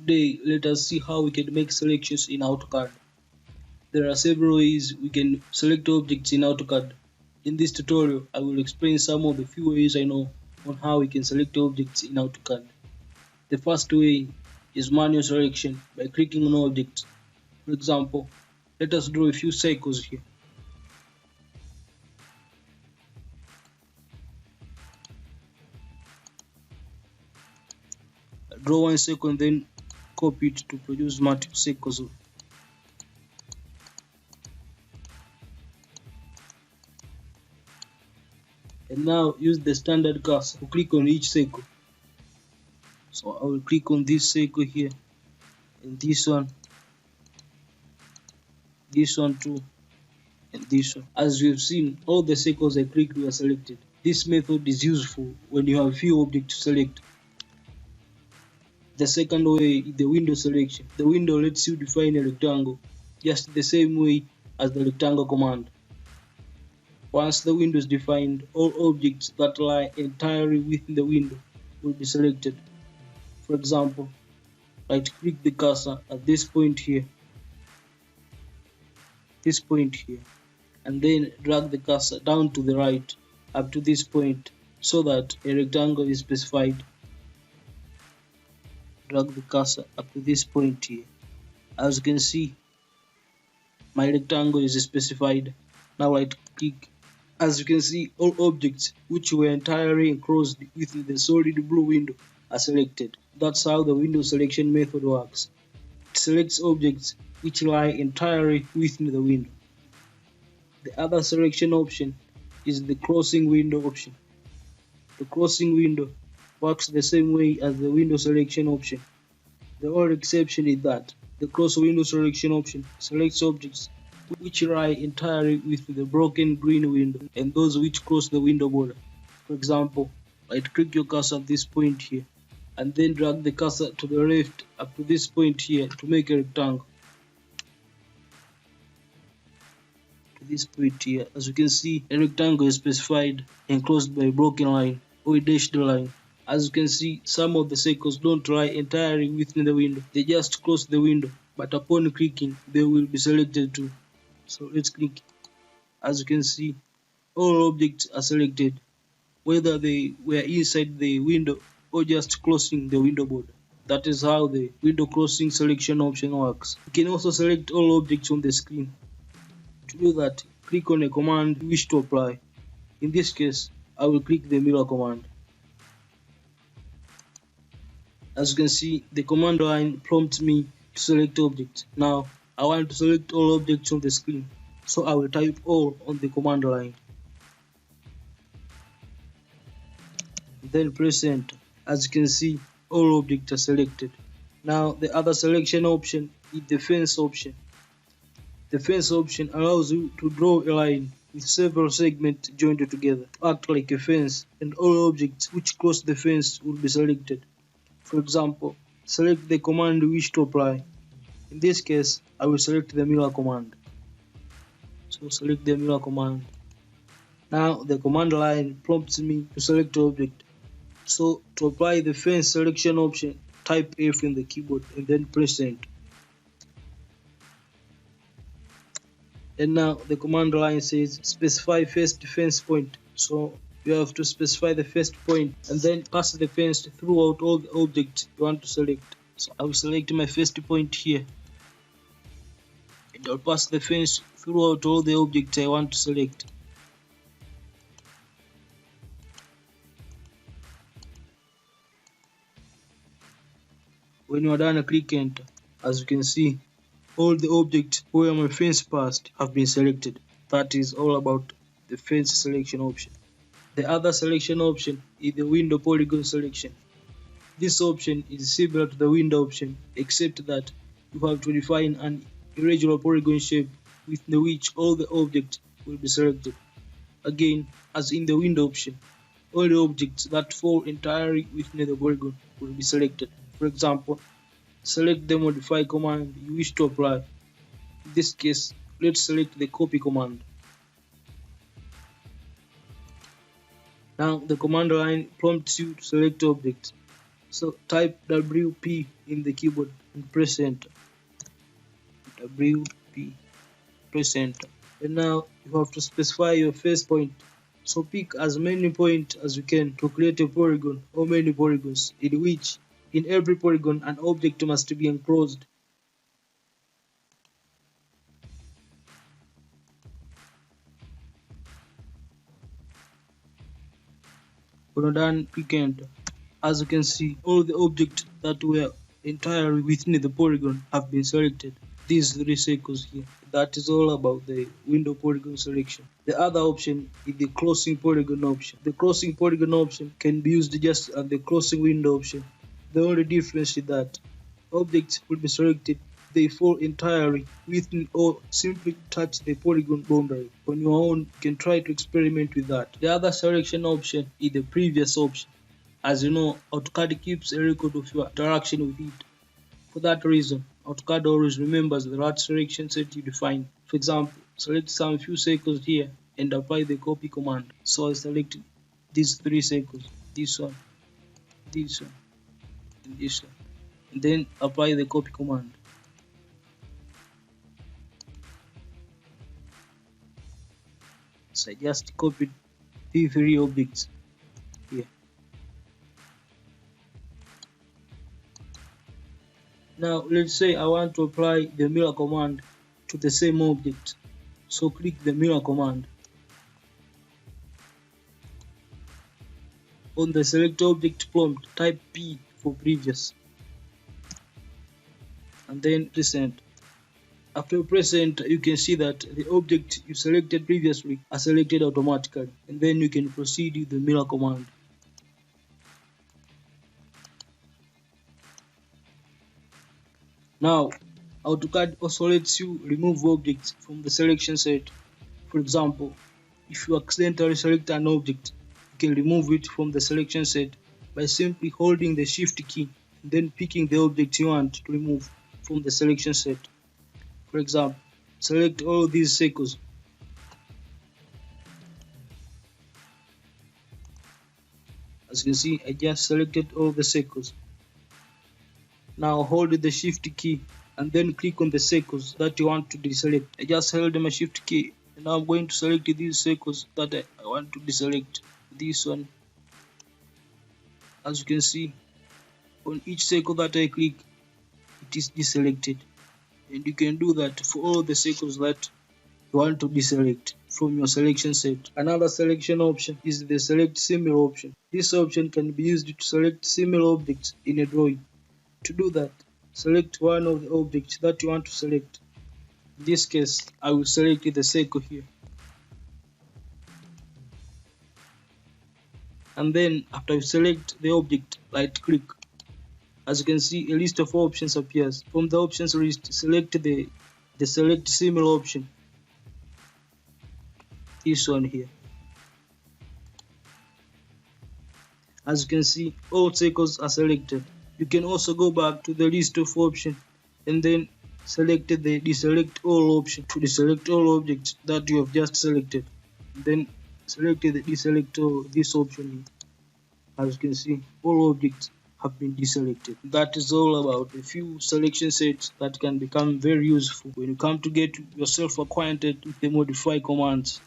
Today, let us see how we can make selections in AutoCAD. There are several ways we can select objects in AutoCAD. In this tutorial, I will explain some of the few ways I know on how we can select objects in AutoCAD. The first way is manual selection by clicking on objects. For example, let us draw a few circles here. Draw one circle and then copy it to produce multiple circles. And now use the standard cursor to click on each circle. So I will click on this circle here, and this one too, and this one. As you have seen, all the circles I clicked were selected. This method is useful when you have few objects to select. The second way is the window selection. The window lets you define a rectangle, just the same way as the rectangle command. Once the window is defined, all objects that lie entirely within the window will be selected. For example, right-click the cursor at this point here, and then drag the cursor down to the right up to this point so that a rectangle is specified. Drag the cursor up to this point here. As you can see, my rectangle is specified. Now right-click. As you can see, all objects which were entirely enclosed within the solid blue window are selected. That's how the window selection method works. It selects objects which lie entirely within the window. The other selection option is the crossing window option. The crossing window works the same way as the window selection option. The only exception is that the cross window selection option selects objects which lie entirely within the broken green window and those which cross the window border. For example, right-click your cursor at this point here, and then drag the cursor to the left up to this point here to make a rectangle. To this point here, as you can see, a rectangle is specified enclosed by a broken line or a dashed line. As you can see, some of the circles don't lie entirely within the window, they just cross the window, but upon clicking, they will be selected too. So let's click. As you can see, all objects are selected, whether they were inside the window or just crossing the window border. That is how the window crossing selection option works. You can also select all objects on the screen. To do that, click on a command you wish to apply. In this case, I will click the mirror command. As you can see, the command line prompts me to select objects. Now, I want to select all objects on the screen, so I will type all on the command line. Then press enter. As you can see, all objects are selected. Now, the other selection option is the fence option. The fence option allows you to draw a line with several segments joined together to act like a fence, and all objects which cross the fence will be selected. For example, select the command you wish to apply. In this case, I will select the mirror command. So select the mirror command. Now the command line prompts me to select object. So to apply the fence selection option, type F in the keyboard and then press enter. And now the command line says specify first fence point. So you have to specify the first point and then pass the fence throughout all the objects you want to select. So I will select my first point here, and I'll pass the fence throughout all the objects I want to select. When you are done, click enter. As you can see, all the objects where my fence passed have been selected. That is all about the fence selection option. The other selection option is the window polygon selection. This option is similar to the window option, except that you have to define an irregular polygon shape within which all the objects will be selected. Again, as in the window option, all the objects that fall entirely within the polygon will be selected. For example, select the modify command you wish to apply. In this case, let's select the copy command. Now the command line prompts you to select objects. So type WP in the keyboard and press enter. WP, press enter. And now you have to specify your first point. So pick as many points as you can to create a polygon or many polygons in which in every polygon an object must be enclosed. When you're done, click enter. As you can see, all the objects that were entirely within the polygon have been selected. These three circles here. That is all about the window polygon selection. The other option is the closing polygon option. The closing polygon option can be used just as the closing window option. The only difference is that objects will be selected, they fall entirely within or simply touch the polygon boundary. On your own, you can try to experiment with that. The other selection option is the previous option. As you know, AutoCAD keeps a record of your interaction with it. For that reason, AutoCAD always remembers the right selection set you define. For example, select some few circles here and apply the copy command. So I select these three circles, this one, this one, and this one. And then apply the copy command. So I just copied these three objects here. Now let's say I want to apply the mirror command to the same object. So click the mirror command. On the select object prompt, type P for previous. And then press enter. After you press enter, you can see that the object you selected previously are selected automatically. And then you can proceed with the mirror command. Now, AutoCAD also lets you remove objects from the selection set. For example, if you accidentally select an object, you can remove it from the selection set by simply holding the Shift key and then picking the object you want to remove from the selection set. For example, select all of these circles. As you can see, I just selected all the circles. Now hold the Shift key and then click on the circles that you want to deselect. I just held my Shift key and now I'm going to select these circles that I want to deselect. This one. As you can see, on each circle that I click, it is deselected. And you can do that for all the circles that you want to deselect from your selection set. Another selection option is the select similar option. This option can be used to select similar objects in a drawing. To do that, select one of the objects that you want to select. In this case, I will select the circle here. And then after you select the object, right click. As you can see, a list of options appears. From the options list, select the select similar option. This one here. As you can see, all circles are selected. You can also go back to the list of options and then select the deselect all option to deselect all objects that you have just selected. Then select the deselect all this option here. As you can see, all objects have been deselected. That is all about a few selection sets that can become very useful when you come to get yourself acquainted with the modify commands.